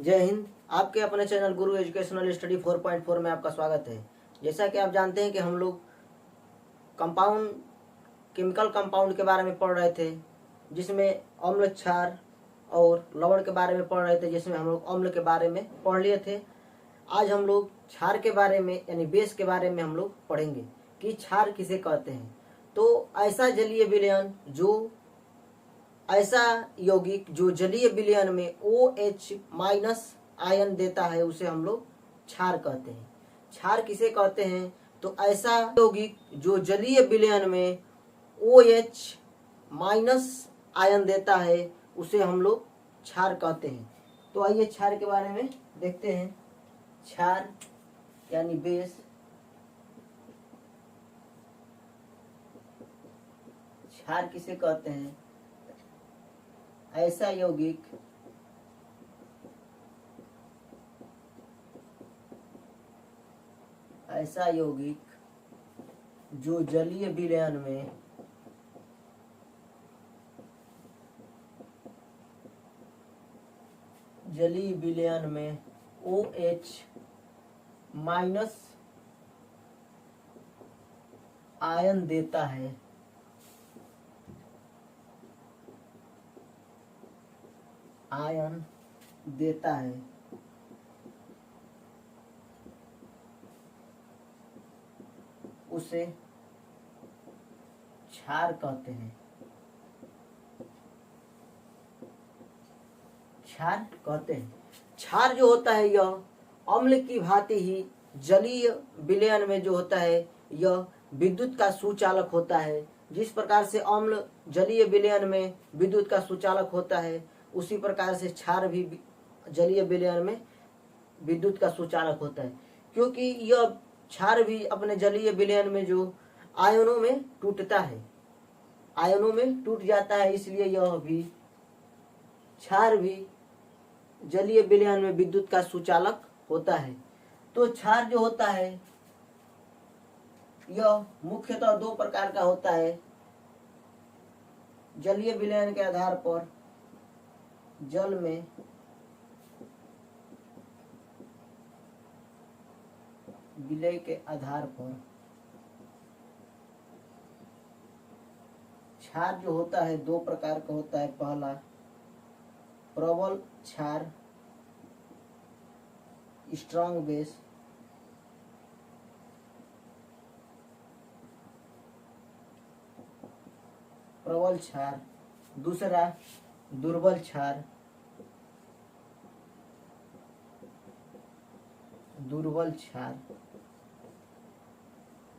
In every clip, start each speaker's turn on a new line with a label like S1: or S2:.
S1: जय हिंद। आपके अपने चैनल गुरु एजुकेशनल स्टडी 4.4 में आपका स्वागत है। जैसा कि आप जानते हैं कि हम लोग केमिकल कंपाउंड के बारे में पढ़ रहे थे, जिसमें अम्ल, क्षार और लवण के बारे में पढ़ रहे थे, जिसमें हम लोग अम्ल के बारे में पढ़ लिए थे। आज हम लोग क्षार के बारे में यानी बेस के बारे में हम लोग पढ़ेंगे कि क्षार किसे कहते हैं। तो ऐसा जलीय विलयन ऐसा यौगिक जो जलीय विलयन में OH- आयन देता है उसे हम लोग क्षार कहते हैं। क्षार किसे कहते हैं? तो ऐसा यौगिक जो जलीय विलयन में OH- आयन देता है उसे हम लोग क्षार कहते हैं। तो आइए क्षार के बारे में देखते हैं। क्षार यानी बेस, क्षार किसे कहते हैं? ऐसा यौगिक जो जलीय विलयन में OH- आयन देता है, उसे क्षार कहते हैं। क्षार जो होता है यह अम्ल की भांति ही जलीय विलयन में जो होता है यह विद्युत का सुचालक होता है। जिस प्रकार से अम्ल जलीय विलयन में विद्युत का सुचालक होता है, उसी प्रकार से क्षार भी जलीय विलयन में विद्युत का सुचालक होता है। क्योंकि यह क्षार भी अपने जलीय विलयन में जो आयनों में टूटता है, आयनों में टूट जाता है, इसलिए यह भी क्षार भी जलीय विलयन में विद्युत का सुचालक होता है। तो क्षार जो होता है यह मुख्यतः दो प्रकार का होता है। जलीय विलयन के आधार पर जल में विलय के आधार पर क्षार जो होता है दो प्रकार का होता है। पहला प्रबल क्षार, स्ट्रांग बेस, प्रबल क्षार। दूसरा दुर्बल क्षार,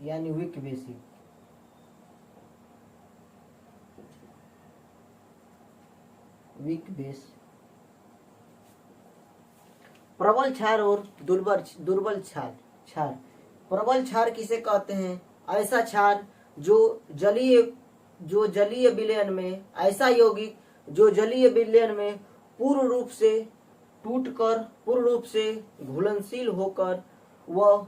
S1: यानी वीक बेसिक। प्रबल क्षार और दुर्बल क्षार। प्रबल क्षार किसे कहते हैं? ऐसा क्षार जो जलीय विलयन में, ऐसा यौगिक जो जलीय विलयन में पूर्ण रूप से घुलनशील होकर वह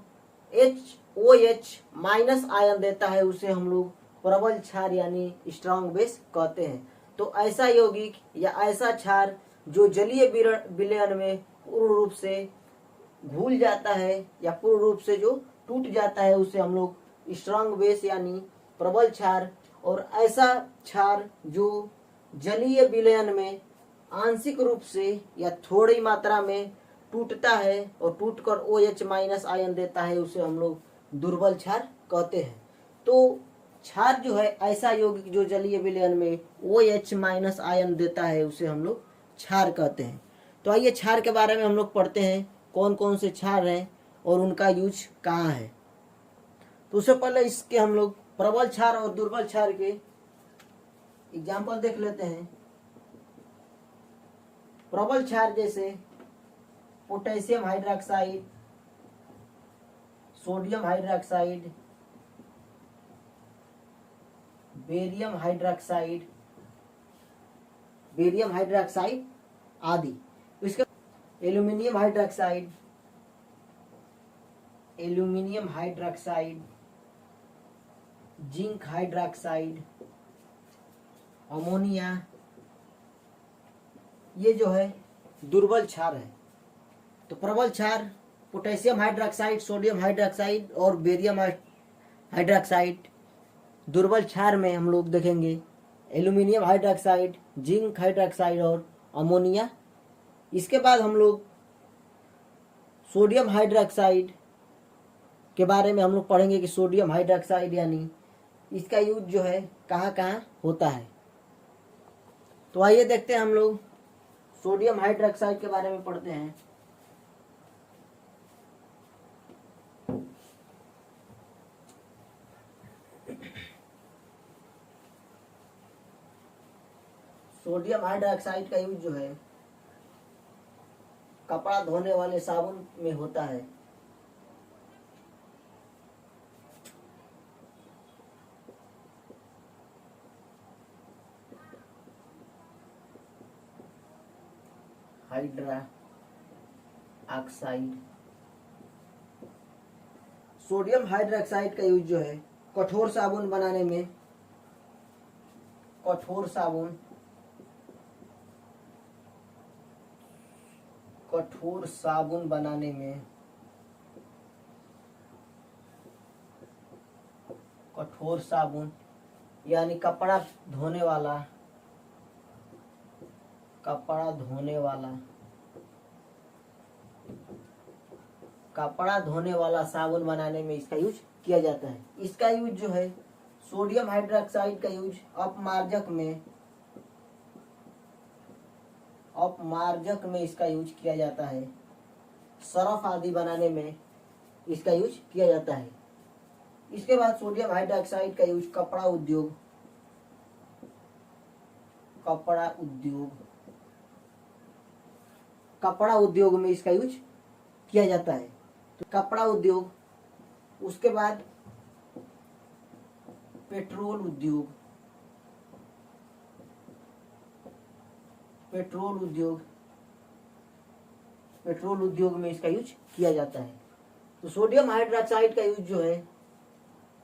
S1: OH- आयन देता है, उसे हम लोग प्रबल क्षार यानी स्ट्रांग बेस कहते हैं। तो ऐसा यौगिक या ऐसा क्षार जो जलीय विलयन में पूर्ण रूप से घुल जाता है या पूर्ण रूप से जो टूट जाता है, उसे हम लोग स्ट्रांग बेस यानी प्रबल क्षार। और ऐसा क्षार जो जलीय विलयन में आंशिक रूप से या थोड़ी मात्रा में टूटता है और टूटकर OH- आयन देता है, उसे हम लोग दुर्बल क्षार कहते हैं। तो क्षार जो है ऐसा यौगिक जो जलीय विलयन में OH- आयन देता है, उसे हम लोग क्षार कहते हैं। तो आइए क्षार के बारे में हम लोग पढ़ते हैं, कौन कौन से क्षार हैं और उनका यूज कहाँ है। तो उससे पहले इसके हम लोग प्रबल क्षार और दुर्बल क्षार के एग्जाम्पल देख लेते हैं। प्रबल क्षार जैसे potassium hydroxide, sodium hydroxide, barium hydroxide आदि। इसके aluminium hydroxide, zinc hydroxide, ammonia, ये जो है दुर्बल क्षार है। तो प्रबल क्षार पोटेशियम हाइड्रोक्साइड, सोडियम हाइड्रोक्साइड और बेरियम हाइड्रोक्साइड। दुर्बल क्षार में हम लोग देखेंगे एल्यूमिनियम हाइड्रोक्साइड, जिंक हाइड्रोक्साइड और अमोनिया। इसके बाद हम लोग सोडियम हाइड्रोक्साइड के बारे में हम लोग पढ़ेंगे कि सोडियम हाइड्रोक्साइड यानी इसका यूज जो है कहाँ कहाँ होता है। तो आइए देखते हैं हम लोग सोडियम हाइड्रोक्साइड के बारे में पढ़ते हैं। सोडियम हाइड्रोक्साइड का यूज जो है कपड़ा धोने वाले साबुन में होता है। हाइड्रा ऑक्साइड, सोडियम हाइड्रोक्साइड का यूज जो है कठोर साबुन बनाने में, कठोर साबुन बनाने में, कठोर साबुन यानी कपड़ा धोने वाला, कपड़ा धोने वाला साबुन बनाने में इसका यूज किया जाता है। इसका यूज जो है सोडियम हाइड्रोक्साइड का यूज अपमार्जक में इसका यूज किया जाता है। सरफ आदि बनाने में इसका यूज किया जाता है। इसके बाद सोडियम हाइड्रोक्साइड का यूज कपड़ा उद्योग में इसका यूज किया जाता है। तो कपड़ा उद्योग, उसके बाद पेट्रोल उद्योग में इसका यूज किया जाता है। तो सोडियम हाइड्रोक्साइड का यूज जो है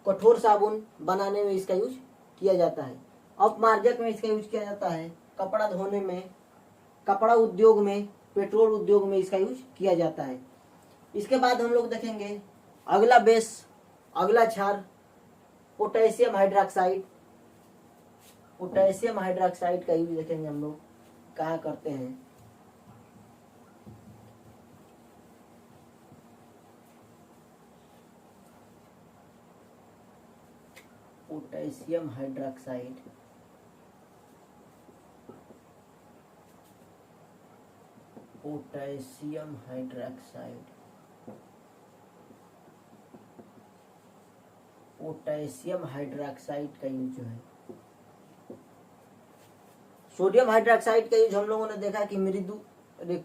S1: कठोर साबुन बनाने में इसका यूज किया जाता है। अपमार्जक में इसका यूज किया जाता है। कपड़ा धोने में, कपड़ा उद्योग में, पेट्रोल उद्योग में इसका यूज किया जाता है। इसके बाद हम लोग देखेंगे अगला क्षार पोटेशियम हाइड्रोक्साइड। पोटेशियम हाइड्रोक्साइड का यूज देखेंगे हम लोग कहाँ करते हैं। पोटेशियम हाइड्रोक्साइड का यूज जो है, सोडियम हाइड्रोक्साइड का यूज हम लोगों ने देखा कि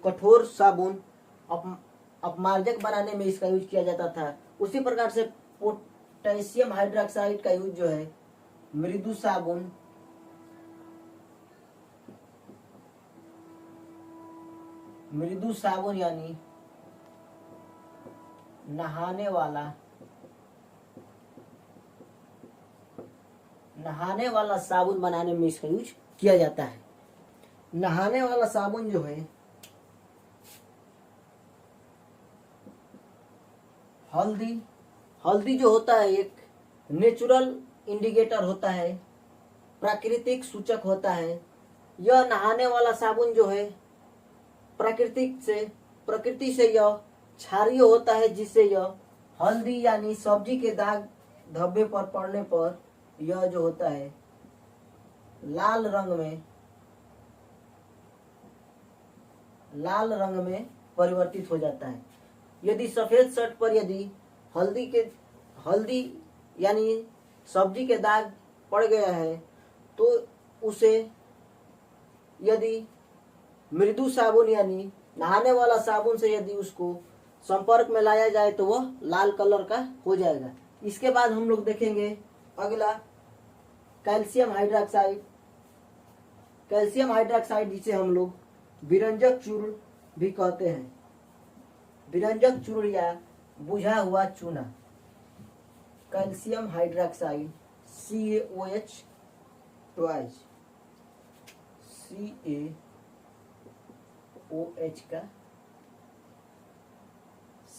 S1: कठोर साबुन अपमार्जक बनाने में इसका यूज किया जाता था। उसी प्रकार से पोटेशियम हाइड्रोक्साइड का यूज जो है मृदु साबुन यानी नहाने वाला साबुन बनाने में इसका यूज किया जाता है। नहाने वाला साबुन जो है हल्दी जो होता है एक नेचुरल इंडिकेटर होता है, प्राकृतिक सूचक होता है। यह नहाने वाला साबुन जो है प्रकृति से यह क्षारीय होता है, जिससे यह हल्दी यानी सब्जी के दाग धब्बे पर पड़ने पर यह जो होता है लाल रंग में परिवर्तित हो जाता है। यदि सफेद शर्ट पर यदि हल्दी यानी सब्जी के दाग पड़ गया है तो उसे यदि मृदु साबुन यानी नहाने वाला साबुन से यदि उसको संपर्क में लाया जाए तो वह लाल कलर का हो जाएगा। इसके बाद हम लोग देखेंगे अगला कैल्शियम हाइड्रोक्साइड जिसे हम लोग विरंजक चूर्ण भी कहते हैं। विरंजक चूर्ण या बुझा हुआ चूना, कैल्शियम हाइड्रोक्साइड CaOH का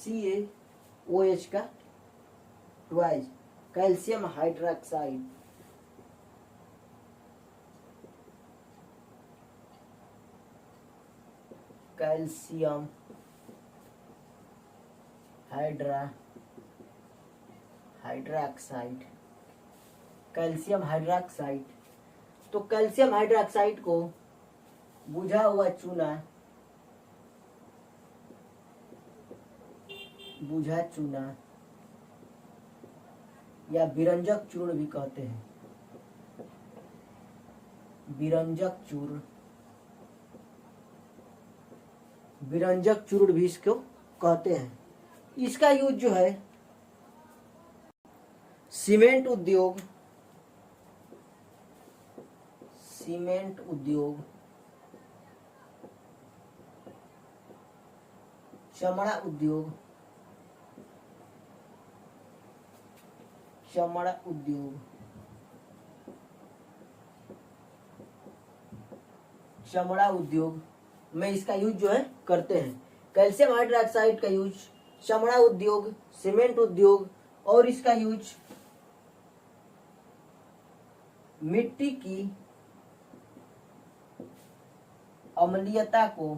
S1: CaOH का twice, calcium hydroxide. Calcium hydroxide, calcium hydroxide. तो कैल्शियम हाइड्रोक्साइड को बुझा हुआ चूना, बुझा चूना या विरंजक चूर्ण भी कहते हैं। विरंजक चूर्ण, विरंजक चूर्ण भी इसको कहते हैं। इसका यूज जो है सीमेंट उद्योग, सीमेंट उद्योग, चमड़ा उद्योग, चमड़ा उद्योग, चमड़ा उद्योग में इसका यूज जो है करते हैं। कैल्शियम हाइड्रोक्साइड का यूज चमड़ा उद्योग, सीमेंट उद्योग और इसका यूज मिट्टी की अम्लीयता को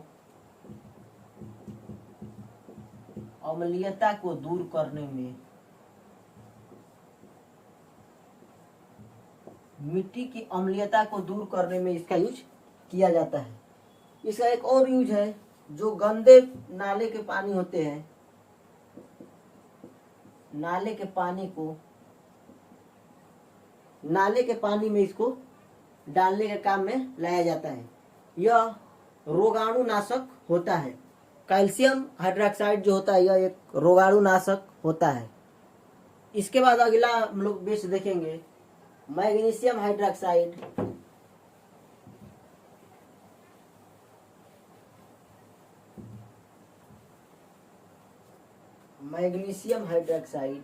S1: दूर करने में, मिट्टी की अम्लीयता को दूर करने में इसका यूज किया जाता है। इसका एक और यूज है, जो गंदे नाले के पानी होते हैं, नाले के पानी को, नाले के पानी में इसको डालने के काम में लाया जाता है। यह रोगाणुनाशक होता है। कैल्शियम हाइड्रोक्साइड जो होता है यह एक रोगाणुनाशक होता है। इसके बाद अगला हम लोग बेस देखेंगे magnesium hydroxide. Magnesium hydroxide,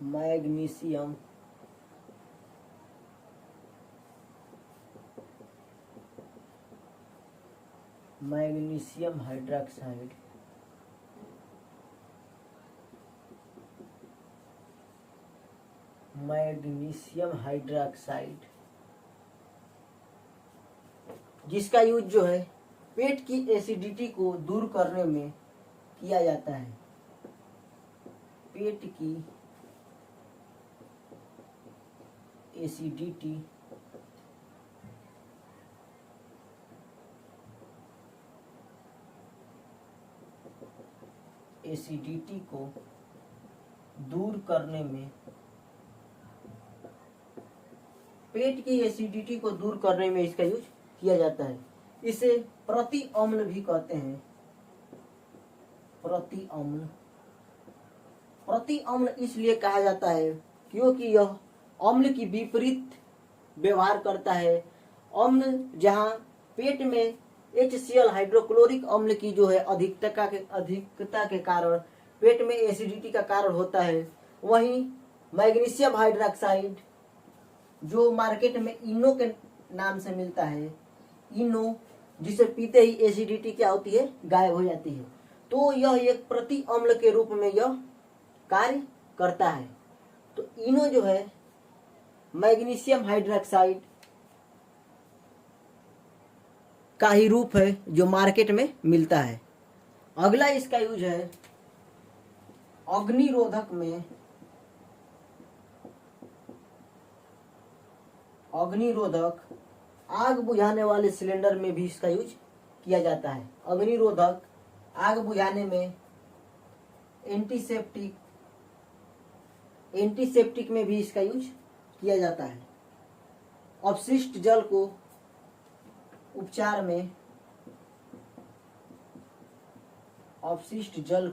S1: magnesium magnesium hydroxide, magnesium hydroxide जिसका यूज जो है पेट की एसिडिटी को दूर करने में किया जाता है। पेट की एसिडिटी को दूर करने में, पेट की एसिडिटी को दूर करने में इसका यूज किया जाता है। इसे प्रति अम्ल भी कहते हैं। प्रति अम्ल, प्रति अम्ल इसलिए कहा जाता है क्योंकि यह अम्ल की विपरीत व्यवहार करता है। अम्ल जहां पेट में HCl हाइड्रोक्लोरिक अम्ल की जो है अधिकता के कारण पेट में एसिडिटी का कारण होता है, वहीं मैग्नीशियम हाइड्रोक्साइड जो मार्केट में इनो के नाम से मिलता है, इनो जिसे पीते ही एसिडिटी क्या होती है, गायब हो जाती है। तो यह एक प्रति अम्ल के रूप में यह कार्य करता है। तो इनो जो है मैग्नीशियम हाइड्रोक्साइड का ही रूप है जो मार्केट में मिलता है। अगला इसका यूज है अग्निरोधक में, अग्निरोधक आग बुझाने वाले सिलेंडर में भी इसका यूज किया जाता है। अग्निरोधक आग बुझाने में, एंटीसेप्टिक में भी इसका यूज किया जाता है। अपशिष्ट जल को उपचार में, अपशिष्ट जल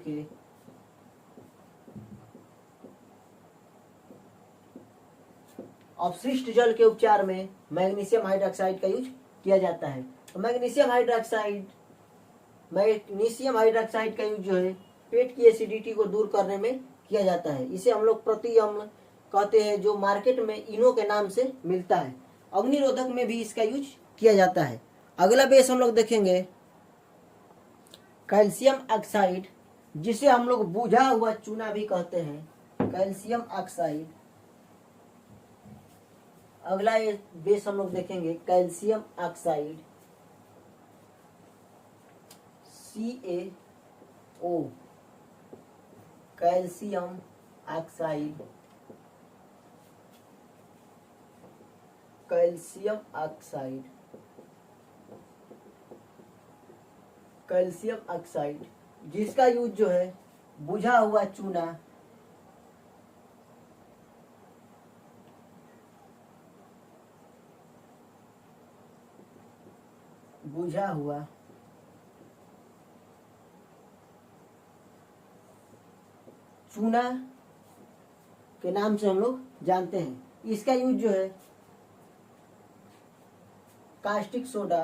S1: के उपचार में मैग्नीशियम हाइड्रोक्साइड का यूज किया जाता है। तो मैग्नीशियम हाइड्रोक्साइड का यूज जो है पेट की एसिडिटी को दूर करने में किया जाता है। इसे हम लोग प्रति अम्ल कहते हैं, जो मार्केट में इनो के नाम से मिलता है। अग्निरोधक में भी इसका यूज किया जाता है। अगला बेस हम लोग देखेंगे कैल्शियम ऑक्साइड, जिसे हम लोग बुझा हुआ चूना भी कहते हैं, कैल्शियम ऑक्साइड। अगला ये बेस हम लोग देखेंगे calcium oxide, CaO, calcium oxide, calcium oxide, calcium oxide, जिसका यूज जो है बुझा हुआ चूना, बुझा हुआ चूना के नाम से हम लोग जानते हैं। इसका यूज जो है कास्टिक सोडा,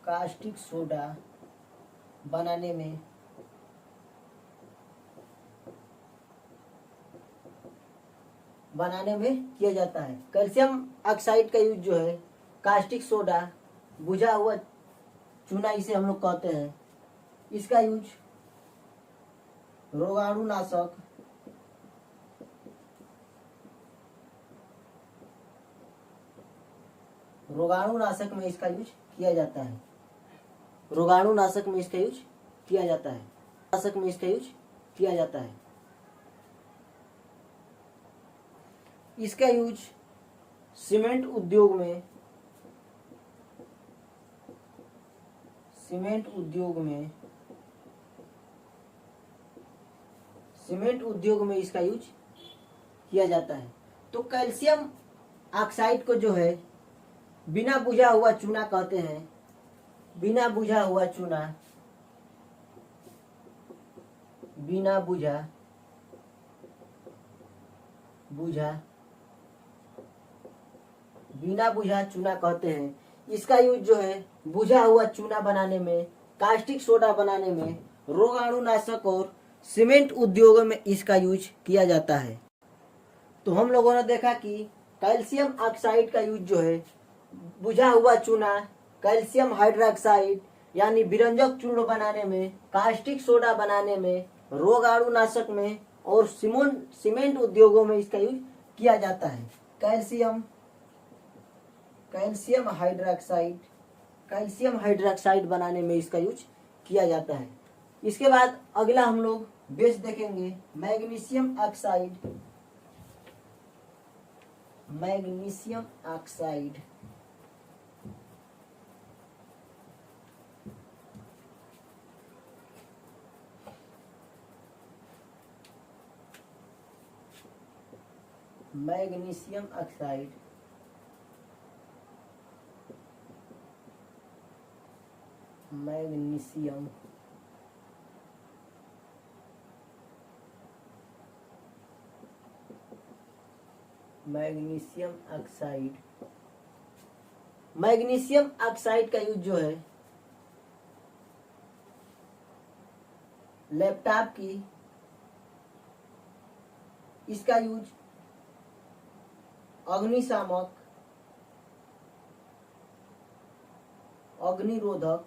S1: कास्टिक सोडा बनाने में, किया जाता है। कैल्शियम ऑक्साइड का यूज जो है कास्टिक सोडा, बुझा हुआ चूना इसे हम लोग कहते हैं, इसका यूज रोगाणुनाशक, रोगाणुनाशक में इसका यूज किया जाता है। रोगाणुनाशक में इसका यूज किया जाता है। नाशक में इसका यूज किया जाता है। इसका यूज सीमेंट उद्योग में, सीमेंट उद्योग में इसका यूज किया जाता है। तो कैल्शियम ऑक्साइड को जो है बिना बुझा हुआ चूना कहते हैं, बिना बुझा हुआ चूना, बिना बुझा चूना कहते हैं। इसका यूज जो है बुझा हुआ चूना बनाने में, कास्टिक सोडा बनाने में, रोगाणुनाशक और सीमेंट उद्योगों में इसका यूज किया जाता है। तो हम लोगों ने देखा कि कैल्शियम ऑक्साइड का यूज जो है बुझा हुआ चूना, कैल्शियम हाइड्रोक्साइड यानी विरंजक चूर्ण बनाने में, कास्टिक सोडा बनाने में, रोगाणुनाशक में और सीमेंट उद्योगों में इसका यूज किया जाता है। कैल्शियम हाइड्रोक्साइड बनाने में इसका यूज किया जाता है। इसके बाद अगला हम लोग बेस देखेंगे magnesium oxide, magnesium oxide, magnesium oxide, magnesium oxide, magnesium oxide का यूज जो है लैपटॉप की, इसका यूज अग्निशामक, अग्निरोधक,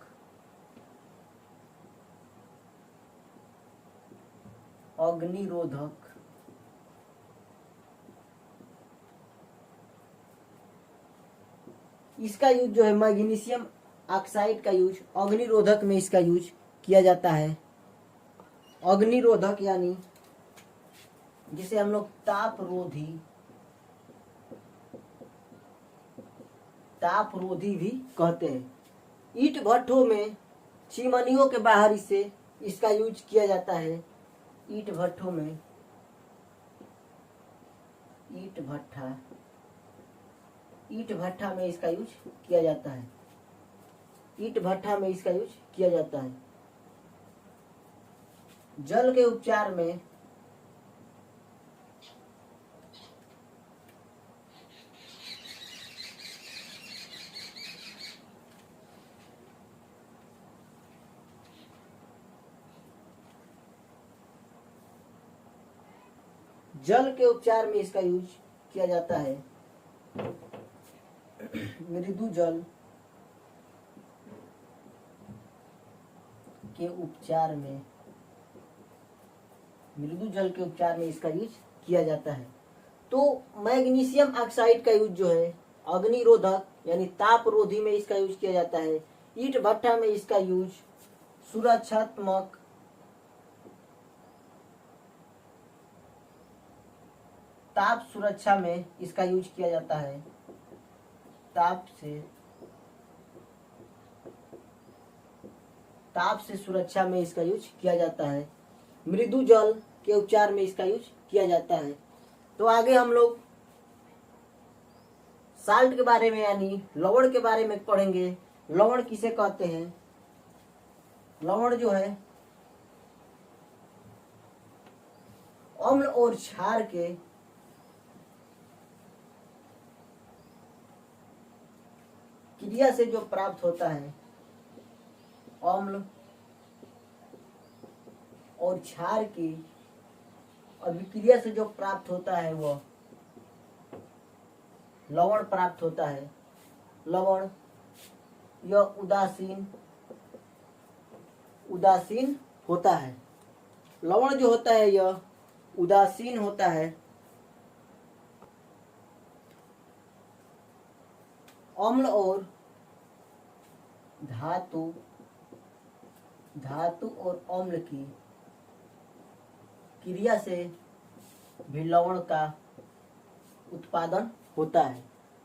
S1: इसका यूज जो है मैग्नीशियम ऑक्साइड का यूज अग्निरोधक में इसका यूज किया जाता है। अग्निरोधक यानी जिसे हम लोग तापरोधी भी कहते हैं। ईंट भट्ठों में, चिमनियों के बाहर इसका यूज किया जाता है। ईंट भट्ठों में, ईंट भट्ठा में इसका यूज किया जाता है। ईंट भट्ठा में इसका यूज किया जाता है। जल के उपचार में, इसका यूज किया जाता है मृदु जल के उपचार में, मृदु जल के उपचार में इसका यूज किया जाता है। तो मैग्नीशियम ऑक्साइड का यूज जो है अग्निरोधक यानी तापरोधी में इसका यूज किया जाता है। ईंट भट्ठा में इसका यूज सुरक्षात्मक ताप सुरक्षा में इसका यूज किया जाता है। ताप से सुरक्षा में इसका यूज किया जाता है। मृदु जल के उपचार में इसका यूज किया जाता है। तो आगे हम लोग साल्ट के बारे में यानी लवण के बारे में पढ़ेंगे। लवण किसे कहते हैं? लवण जो है अम्ल और क्षार के क्रिया से जो प्राप्त होता है, अम्ल और क्षार की अभिक्रिया से जो प्राप्त होता है वह लवण प्राप्त होता है। लवण यह उदासीन होता है। लवण जो होता है यह उदासीन होता है। अम्ल और धातु और अम्ल की क्रिया से भी लवण का उत्पादन होता है।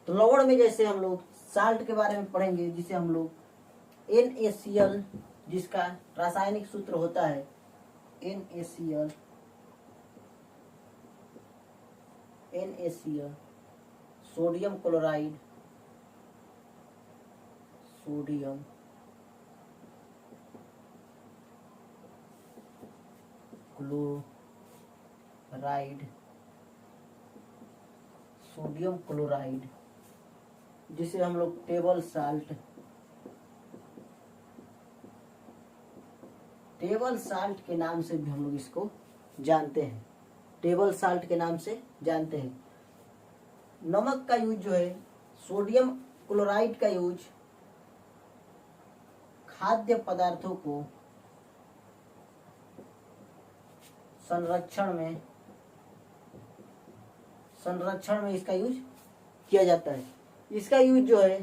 S1: तो लवण में जैसे हम लोग साल्ट के बारे में पढ़ेंगे, जिसे हम लोग NaCl, जिसका रासायनिक सूत्र होता है NaCl, sodium chloride, sodium chloride, जिसे हम लोग टेबल साल्ट के नाम से भी हम लोग इसको जानते हैं। टेबल साल्ट के नाम से जानते हैं। नमक का यूज जो है, सोडियम क्लोराइड का यूज खाद्य पदार्थों को संरक्षण में इसका यूज किया जाता है। इसका यूज जो है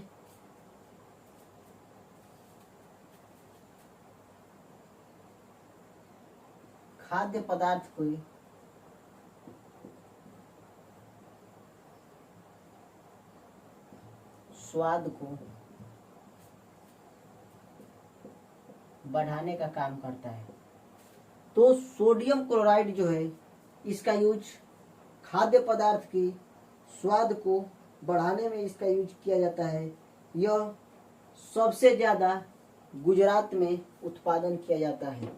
S1: खाद्य पदार्थ को स्वाद को बढ़ाने का काम करता है। तो सोडियम क्लोराइड जो है इसका यूज खाद्य पदार्थ की स्वाद को बढ़ाने में इसका यूज किया जाता है। यह सबसे ज्यादा गुजरात में उत्पादन किया जाता है।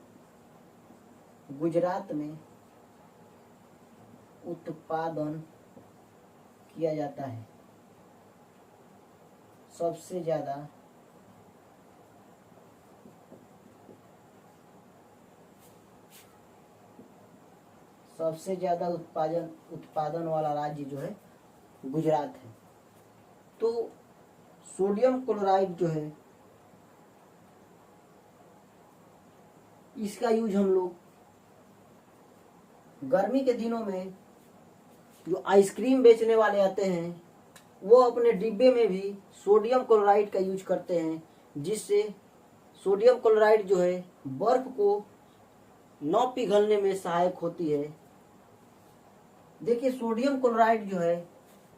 S1: गुजरात में उत्पादन किया जाता है सबसे ज्यादा उत्पादन वाला राज्य जो है गुजरात है। तो सोडियम क्लोराइड जो है इसका यूज हम लोग गर्मी के दिनों में जो आइसक्रीम बेचने वाले आते हैं वो अपने डिब्बे में भी सोडियम क्लोराइड का यूज करते हैं, जिससे सोडियम क्लोराइड जो है बर्फ को न पिघलने में सहायक होती है। देखिए, सोडियम क्लोराइड जो है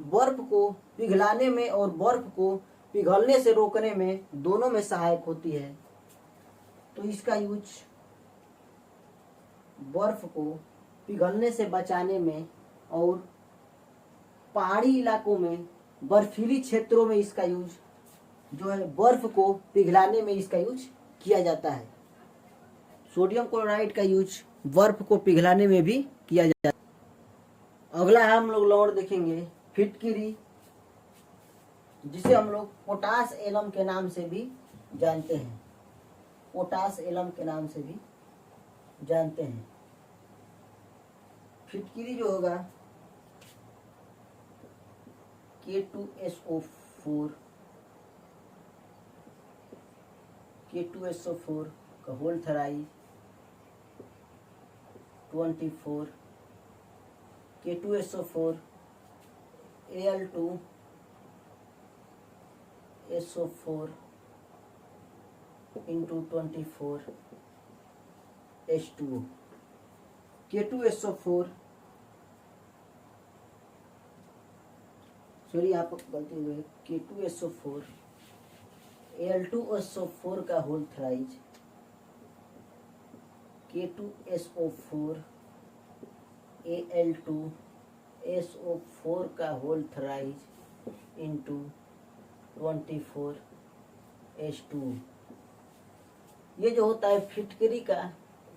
S1: बर्फ को पिघलाने में और बर्फ को पिघलने से रोकने में दोनों में सहायक होती है। तो इसका यूज बर्फ को पिघलने से बचाने में और पहाड़ी इलाकों में बर्फीली क्षेत्रों में इसका यूज जो है बर्फ को पिघलाने में इसका यूज किया जाता है। सोडियम क्लोराइड का यूज बर्फ को पिघलाने में भी किया जाता है। अगला हम लोग लवण देखेंगे फिटकिरी, जिसे हम लोग पोटास एलम के नाम से भी जानते हैं। पोटास एलम के नाम से भी जानते हैं। फिटकिरी जो होगा K2SO4 का whole थराइज 24, K2SO4 Al2SO4 into 24 H2O, K2SO4 sorry आप गलती हुई, K2SO4 Al2SO4 का होल थराइज K2SO4 Al2SO4 का होल थराइज इंटू 24 H2O। ये जो होता है फिटकरी का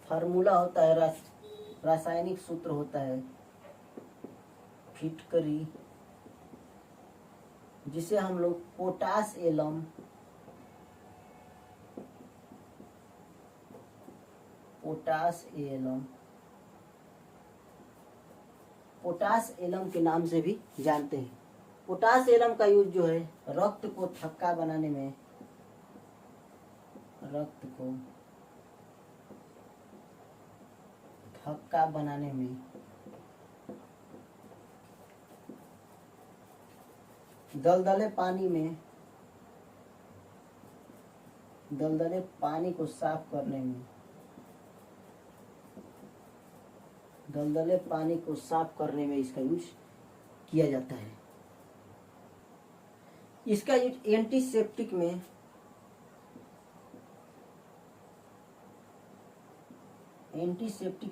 S1: फार्मूला होता है, रासायनिक सूत्र होता है फिटकरी, जिसे हम लोग पोटास एलम के नाम से भी जानते हैं। पोटास एलम का यूज जो है रक्त को थक्का बनाने में, दलदले पानी को साफ करने में इसका यूज किया जाता है। इसका यूज एंटीसेप्टिक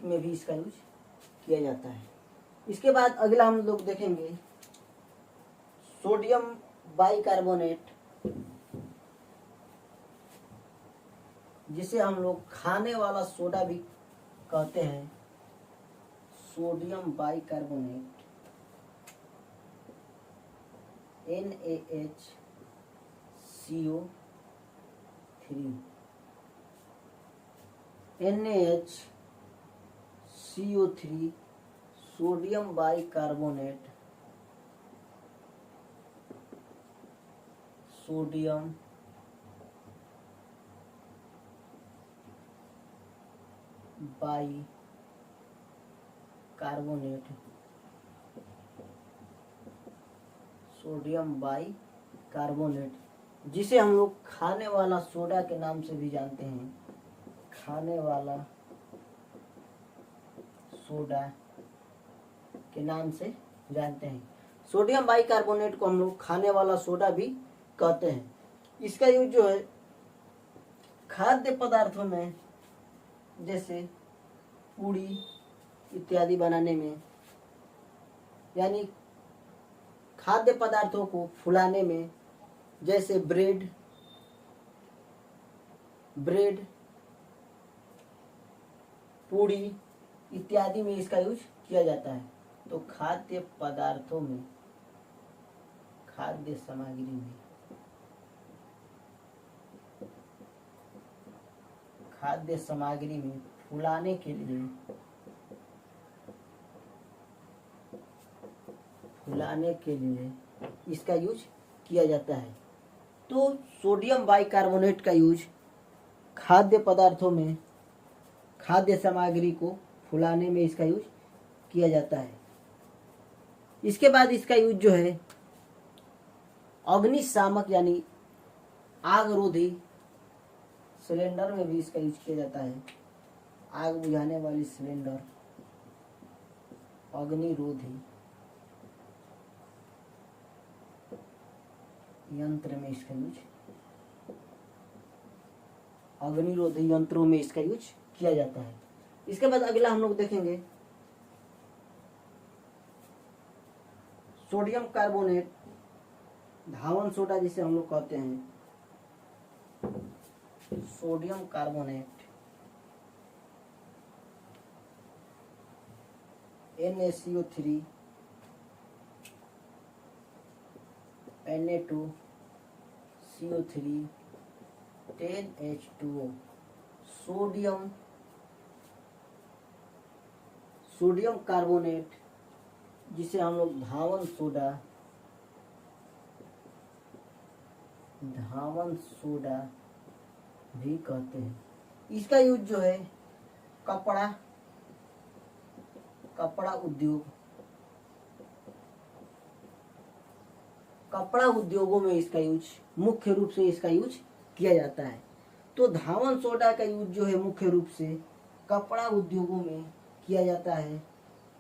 S1: में भी इसका यूज किया जाता है। इसके बाद अगला हम लोग देखेंगे सोडियम बाइकार्बोनेट, जिसे हम लोग खाने वाला सोडा भी कहते हैं। Sodium bicarbonate NaHCO3 sodium bicarbonate, sodium bicarbonate, जिसे हम लोग खाने वाला सोडा के नाम से भी जानते हैं। खाने वाला सोडा के नाम से जानते हैं। सोडियम बाइकार्बोनेट को हम लोग खाने वाला सोडा भी कहते हैं। इसका यूज जो है खाद्य पदार्थों में, जैसे पूड़ी इत्यादि बनाने में, यानी खाद्य पदार्थों को फुलाने में, जैसे ब्रेड पूड़ी इत्यादि में इसका यूज किया जाता है। तो खाद्य पदार्थों में, खाद्य सामग्री में फुलाने के लिए इसका यूज किया जाता है। तो सोडियम बाइकार्बोनेट का यूज खाद्य पदार्थों में, खाद्य सामग्री को फुलाने में इसका यूज किया जाता है। इसके बाद इसका यूज जो है अग्निशामक यानी आगरोधी सिलेंडर में भी इसका यूज किया जाता है। आग बुझाने वाली सिलेंडर, अग्निरोधी यंत्र में इसका यूज, अग्निरोधी यंत्रों में इसका यूज किया जाता है। इसके बाद अगला हम लोग देखेंगे सोडियम कार्बोनेट, धावन सोडा जिसे हम लोग कहते हैं। Sodium carbonate NaCO3 Na2CO3 10H2O, sodium carbonate जिसे हम लोग धावन सोडा धावन सोडा भी कहते हैं। इसका यूज जो है कपड़ा उद्योग, कपड़ा उद्योगों में इसका यूज मुख्य रूप से इसका यूज किया जाता है। तो धावन सोडा का यूज जो है मुख्य रूप से कपड़ा उद्योगों में किया जाता है।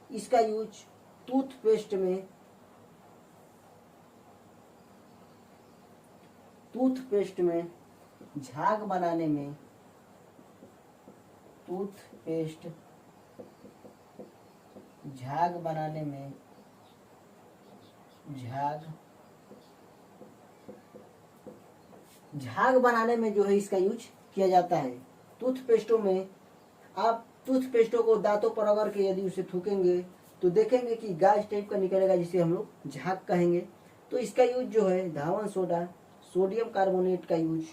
S1: इसका यूज टूथपेस्ट में झाग बनाने में, टूथपेस्ट झाग बनाने में, झाग बनाने में जो है इसका यूज किया जाता है। टूथपेस्टों में आप टूथपेस्टों को दांतों पर रगड़ के यदि उसे थूकेंगे तो देखेंगे कि गाज टाइप का निकलेगा, जिसे हम लोग झाग कहेंगे। तो इसका यूज जो है धावन सोडा, सोडियम कार्बोनेट का यूज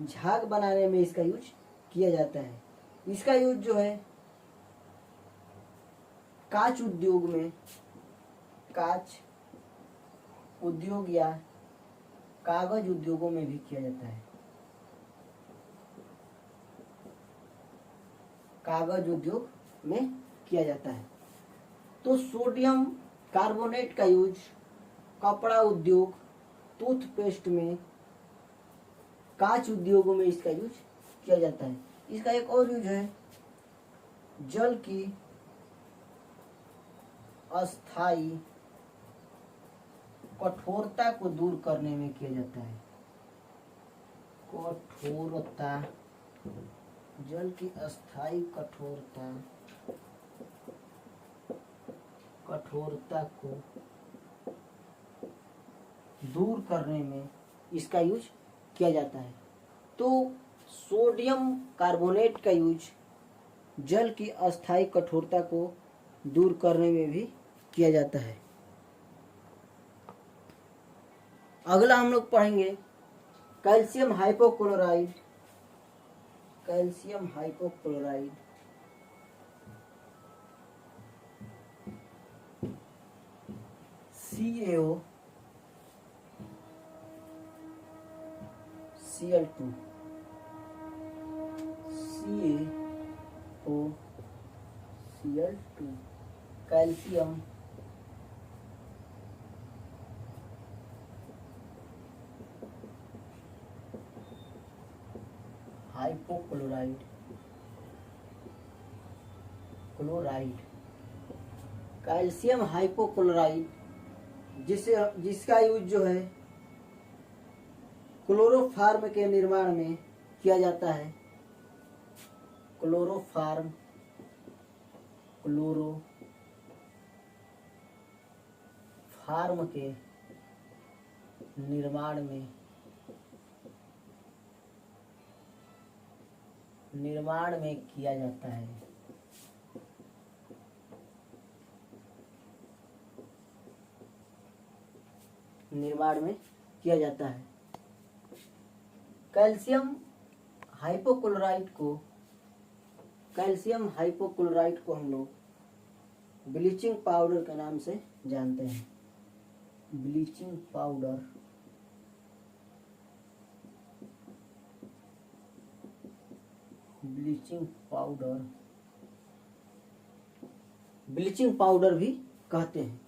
S1: झाग बनाने में इसका यूज किया जाता है। इसका यूज जो है कांच उद्योग में, कांच उद्योग या कागज उद्योगों में भी किया जाता है। कागज उद्योग में किया जाता है। तो सोडियम कार्बोनेट का यूज कपड़ा उद्योग, टूथपेस्ट में, कांच उद्योगों में इसका यूज किया जाता है। इसका एक और यूज है जल की अस्थायी कठोरता को दूर करने में किया जाता है। कठोरता, जल की अस्थायी कठोरता को दूर करने में इसका यूज किया जाता है। तो सोडियम कार्बोनेट का यूज जल की अस्थायी कठोरता को दूर करने में भी किया जाता है। अगला हम लोग पढ़ेंगे calcium hypochlorite. Calcium hypochlorite CaO Cl2 CaO Cl2 calcium hypochlorite calcium hypochlorite जिसका यूज जो है क्लोरोफार्म के निर्माण में किया जाता है। क्लोरोफार्म के निर्माण में किया जाता है। निर्माण में किया जाता है। कैल्शियम हाइपोक्लोराइड को हम लोग ब्लीचिंग पाउडर के नाम से जानते हैं। ब्लीचिंग पाउडर भी कहते हैं।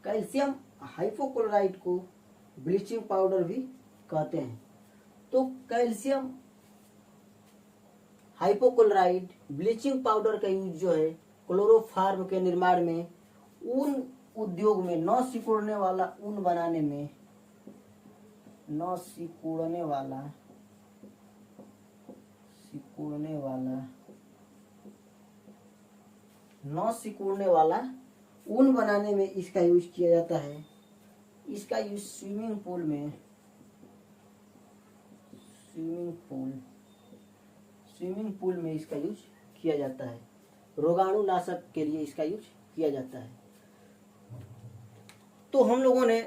S1: कैल्शियम हाइपोक्लोराइड को ब्लीचिंग पाउडर भी कहते हैं। तो कैल्शियम हाइपोक्लोराइड ब्लीचिंग पाउडर का यूज जो है क्लोरोफार्म के निर्माण में, ऊन उद्योग में, न सिकुड़ने वाला ऊन बनाने में, न सिकुड़ने वाला ऊन बनाने में इसका यूज किया जाता है। इसका यूज स्विमिंग पूल में इसका यूज किया जाता है। रोगाणुनाशक के लिए इसका यूज किया जाता है। तो हम लोगों ने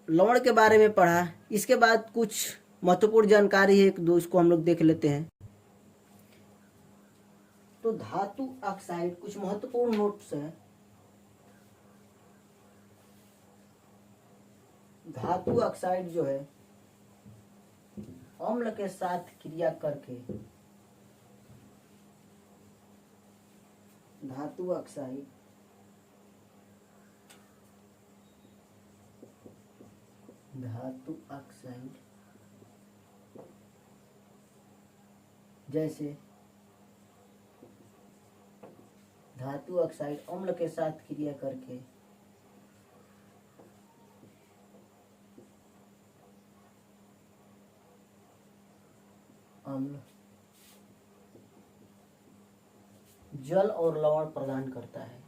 S1: लवण के बारे में पढ़ा। इसके बाद कुछ महत्वपूर्ण जानकारी है, एक दो इसको हम लोग देख लेते हैं। तो धातु ऑक्साइड, कुछ महत्वपूर्ण नोट्स हैं। धातु ऑक्साइड जो है अम्ल के साथ क्रिया करके धातु ऑक्साइड जैसे धातु ऑक्साइड अम्ल के साथ क्रिया करके अम्ल जल और लवण प्रदान करता है,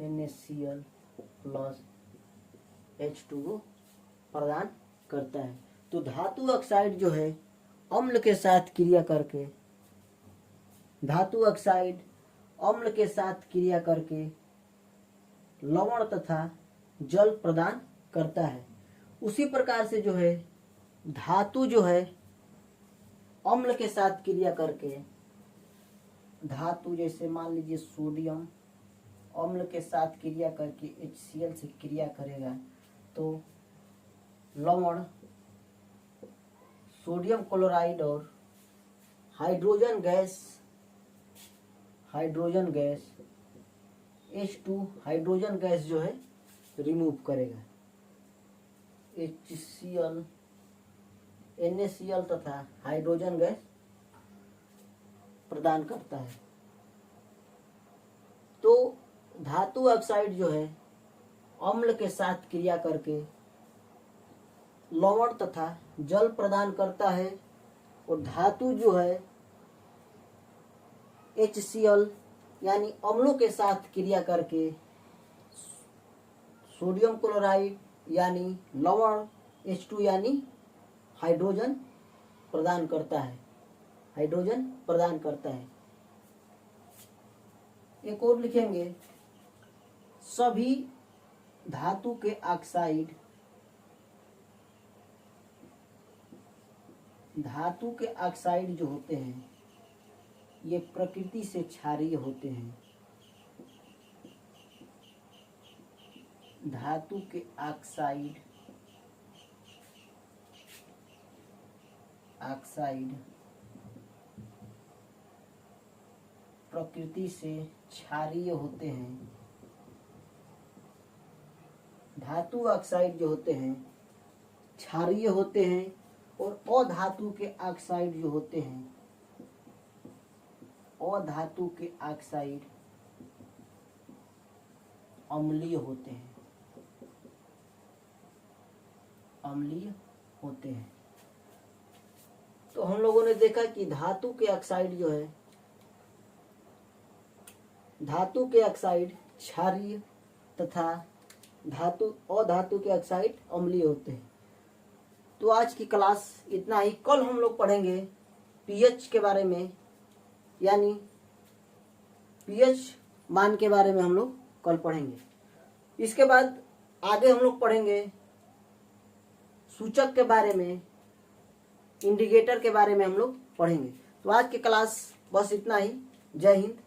S1: NaCl प्लस H2O प्रदान करता है। तो धातु ऑक्साइड जो है अम्ल के साथ क्रिया करके लवण तथा जल प्रदान करता है। उसी प्रकार से जो है धातु जो है अम्ल के साथ क्रिया करके धातु जैसे मान लीजिए सोडियम अम्ल के साथ क्रिया करके HCl से क्रिया करेगा तो लवण सोडियम क्लोराइड और hydrogen gas H2 hydrogen gas जो है रिमूव करेगा। HCl NaCl तथा हाइड्रोजन गैस प्रदान करता है। तो धातु ऑक्साइड जो है अम्ल के साथ क्रिया करके लवण तथा जल प्रदान करता है और धातु जो है HCl यानी अम्लों के साथ क्रिया करके सोडियम क्लोराइड यानी लवण H2 यानी हाइड्रोजन प्रदान करता है। एक और लिखेंगे, सभी धातु के ऑक्साइड जो होते हैं ये प्रकृति से क्षारीय होते हैं। धातु के ऑक्साइड प्रकृति से क्षारीय होते हैं। धातु ऑक्साइड जो होते हैं क्षारीय होते हैं और अधातु के ऑक्साइड जो होते हैं अम्लीय होते हैं। तो हम लोगों ने देखा कि धातु के ऑक्साइड जो है क्षारीय तथा अधातु के ऑक्साइड अम्लीय होते हैं। तो आज की क्लास इतना ही। कल हम लोग पढ़ेंगे पीएच के बारे में, यानी पीएच मान के बारे में हम लोग कल पढ़ेंगे। इसके बाद आगे हम लोग पढ़ेंगे सूचक के बारे में, इंडिकेटर के बारे में हम लोग पढ़ेंगे। तो आज की क्लास बस इतना ही। जय हिंद।